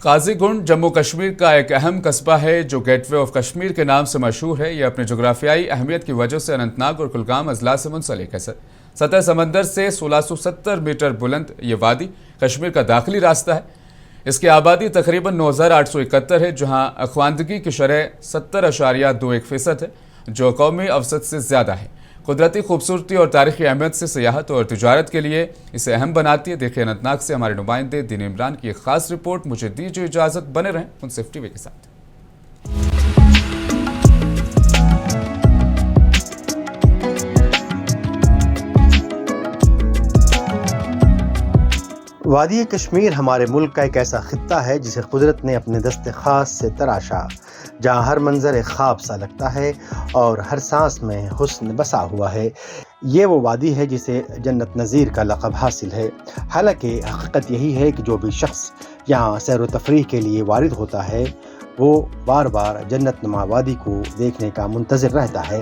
قاضی گنڈ جموں کشمیر کا ایک اہم قصبہ ہے جو گیٹ وے آف کشمیر کے نام سے مشہور ہے۔ یہ اپنے جغرافیائی اہمیت کی وجہ سے اننت ناگ اور کلگام اضلاع سے منسلک ہے۔ سطح سمندر سے 1670 میٹر بلند یہ وادی کشمیر کا داخلی راستہ ہے۔ اس کی آبادی تقریباً 9871 ہے، جہاں خواندگی کی شرح 70.21% ہے، جو قومی اوسط سے زیادہ ہے۔ قدرتی خوبصورتی اور تاریخی اہمیت سے سیاحت اور تجارت کے لیے اسے اہم بناتی ہے۔ دیکھیں اننت ناگ سے ہمارے نمائندے دین عمران کی ایک خاص رپورٹ۔ مجھے دیجیے اجازت، بنے رہیں منصف ٹی وی کے ساتھ۔ وادی کشمیر ہمارے ملک کا ایک ایسا خطہ ہے جسے قدرت نے اپنے دست خاص سے تراشا، جہاں ہر منظر ایک خواب سا لگتا ہے اور ہر سانس میں حسن بسا ہوا ہے۔ یہ وہ وادی ہے جسے جنت نظیر کا لقب حاصل ہے۔ حالانکہ حقیقت یہی ہے کہ جو بھی شخص یہاں سیر و تفریح کے لیے وارد ہوتا ہے وہ بار بار جنت نما وادی کو دیکھنے کا منتظر رہتا ہے۔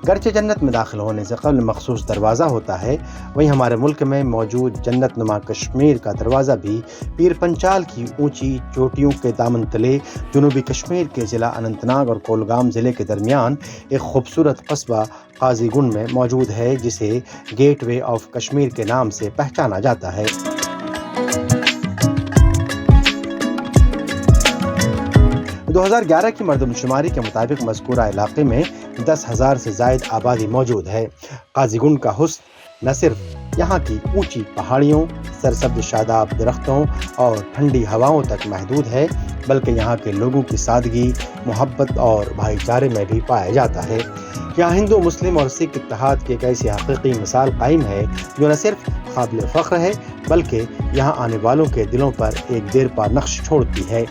گرچہ جنت میں داخل ہونے سے قبل مخصوص دروازہ ہوتا ہے، وہیں ہمارے ملک میں موجود جنت نما کشمیر کا دروازہ بھی پیر پنچال کی اونچی چوٹیوں کے دامن تلے جنوبی کشمیر کے ضلع اننت ناگ اور کولگام ضلع کے درمیان ایک خوبصورت قصبہ قاضی گنڈ میں موجود ہے، جسے گیٹ وے آف کشمیر کے نام سے پہچانا جاتا ہے۔ 2011 کی مردم شماری کے مطابق مذکورہ علاقے میں 10,000 سے زائد آبادی موجود ہے۔ قاضی گنڈ کا حسن نہ صرف یہاں کی اونچی پہاڑیوں، سرسبز شاداب درختوں اور ٹھنڈی ہواؤں تک محدود ہے، بلکہ یہاں کے لوگوں کی سادگی، محبت اور بھائی چارے میں بھی پایا جاتا ہے۔ یہاں ہندو، مسلم اور سکھ اتحاد کی ایک ایسی حقیقی مثال قائم ہے جو نہ صرف قابل فخر ہے بلکہ یہاں آنے والوں کے دلوں پر ایک دیرپا نقش چھوڑتی ہے۔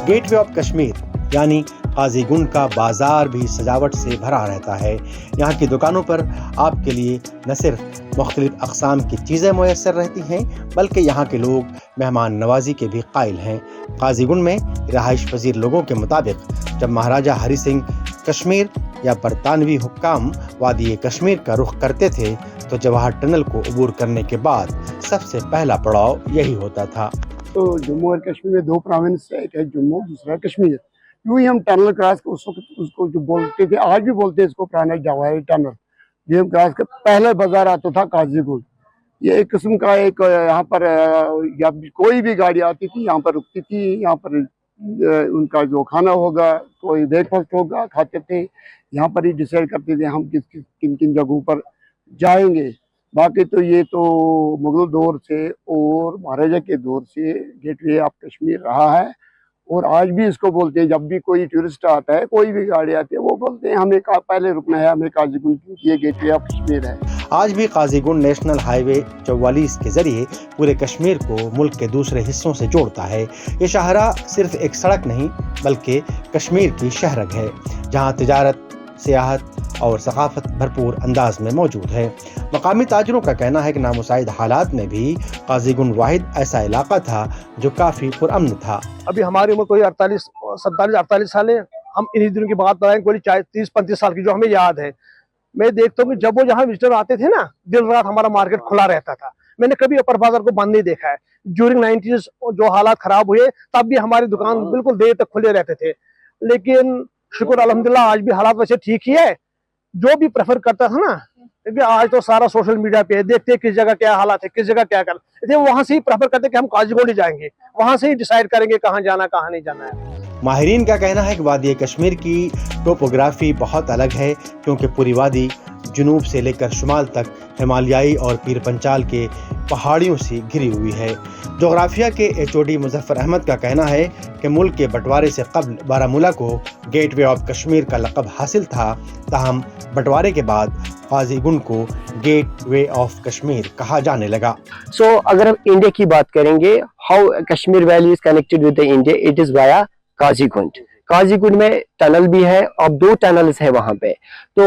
گیٹ وے آف کشمیر یعنی قاضی گنڈ کا بازار بھی سجاوٹ سے بھرا رہتا ہے۔ یہاں کی دکانوں پر آپ کے لیے نہ صرف مختلف اقسام کی چیزیں میسر رہتی ہیں بلکہ یہاں کے لوگ مہمان نوازی کے بھی قائل ہیں۔ قاضی گنڈ میں رہائش پذیر لوگوں کے مطابق جب مہاراجہ ہری سنگھ کشمیر یا برطانوی حکام وادی کشمیر کا رخ کرتے تھے تو جواہر ٹنل کو عبور کرنے کے بعد سب سے پہلا پڑاؤ یہی ہوتا تھا۔ تو جموں اور کشمیر میں دو پروونس ہے، ایک ہے جموں، دوسرا کشمیر۔ یوں ہی ہم ٹنل کراس اس وقت اس کو جو بولتے تھے، آج بھی بولتے ہیں اس کو پرانا جواہری ٹنل، یہ ہم کراس کر پہلے بازار آتا تھا قاضی گنڈ۔ یہ ایک قسم کا ایک یہاں پر یا کوئی بھی گاڑی آتی تھی یہاں پر رکتی تھی، یہاں پر ان کا جو کھانا ہوگا، کوئی بریک فاسٹ ہوگا، کھاتے تھے، یہاں پر ہی ڈیسائیڈ کرتے تھے ہم کن کن جگہوں پر جائیں گے۔ باقی تو یہ تو مغل دور سے اور مہاراجہ کے دور سے گیٹ وے آف کشمیر رہا ہے، اور آج بھی اس کو بولتے ہیں۔ جب بھی کوئی ٹورسٹ آتا ہے، کوئی بھی گاڑی آتی ہے، وہ بولتے ہیں ہمیں پہلے رکنا ہے، ہمیں قاضی گنڈ کی یہ گیٹ وے آف کشمیر ہے۔ آج بھی قاضی گنڈ نیشنل ہائی وے 44 کے ذریعے پورے کشمیر کو ملک کے دوسرے حصوں سے جوڑتا ہے۔ یہ شاہراہ صرف ایک سڑک نہیں بلکہ کشمیر کی شہرگ ہے، جہاں تجارت، سیاحت اور ثقافت بھرپور انداز میں موجود ہے۔ مقامی تاجروں کا کہنا ہے کہ نامساعد حالات میں بھی قاضی گنڈ واحد ایسا علاقہ تھا جو کافی پرامن تھا۔ ابھی ہماری عمر کوئی 47-48 سال ہے، ہم انہی دنوں کی بات بتائیں، کوئی 30-35 سال کی جو ہمیں یاد ہے۔ میں دیکھتا ہوں کہ جب وہ یہاں وزٹر آتے تھے نا، دن رات ہمارا مارکیٹ کھلا رہتا تھا۔ میں نے کبھی اپر بازار کو بند نہیں دیکھا ہے۔ ڈیورنگ 90s جو حالات خراب ہوئے تب بھی ہماری دکان بالکل دیر تک کھلے رہتے تھے، لیکن شکر الحمدللہ آج بھی حالات ویسے ٹھیک ہی ہے۔ جو بھی پریفر کرتا تھا نا، کیونکہ آج تو سارا سوشل میڈیا پہ دیکھتے کس جگہ کیا حالات ہے، کس جگہ کیا کر، وہاں سے ہی پریفر کرتے کہ ہم قاضی گنڈ ہی جائیں گے، وہاں سے ہی ڈیسائیڈ کریں گے کہاں جانا کہاں نہیں جانا ہے۔ ماہرین کا کہنا ہے کہ وادی کشمیر کی ٹوپوگرافی بہت الگ ہے، کیونکہ پوری وادی جنوب سے لے کر شمال تک ہمالیائی اور پیر پنچال کے پہاڑیوں سے گھری ہوئی ہے۔ جغرافیہ کے HOD مظفر احمد کا کہنا ہے کہ ملک کے بٹوارے سے قبل بارہمولہ کو گیٹ وے آف کشمیر کا لقب حاصل تھا، تاہم بٹوارے کے بعد قاضی گنڈ کو گیٹ وے آف کشمیر کہا جانے لگا۔ اگر ہم انڈیا کی بات کریں گے، how Kashmir valley is connected with India, it is via Qazigund. قاضی گنڈ میں ٹنل بھی ہے اور 2 ٹنلز ہے وہاں پہ، تو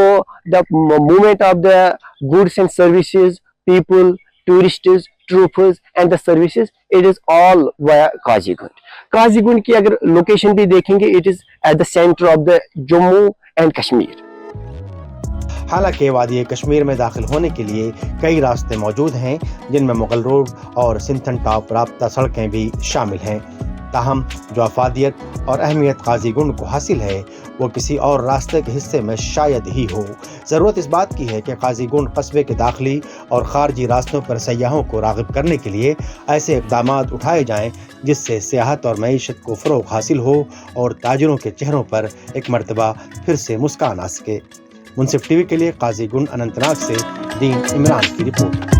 the movement of the goods and services, people, tourists, troopers and the services, it is all via Qazigund. قاضی گنڈ کی اگر لوکیشن بھی دیکھیں گے، it is at the centre of the Jammu and Kashmir. حالانکہ وادی کشمیر میں داخل ہونے کے لیے کئی راستے موجود ہیں جن میں مغل روڈ اور سنتھن ٹاپ رابطہ سڑکیں بھی شامل ہیں، تاہم جو افادیت اور اہمیت قاضی گنڈ کو حاصل ہے وہ کسی اور راستے کے حصے میں شاید ہی ہو۔ ضرورت اس بات کی ہے کہ قاضی گنڈ قصبے کے داخلی اور خارجی راستوں پر سیاحوں کو راغب کرنے کے لیے ایسے اقدامات اٹھائے جائیں جس سے سیاحت اور معیشت کو فروغ حاصل ہو اور تاجروں کے چہروں پر ایک مرتبہ پھر سے مسکان آ سکے۔ منصف ٹی وی کے لیے قاضی گنڈ اننت ناگ سے دین عمران کی رپورٹ۔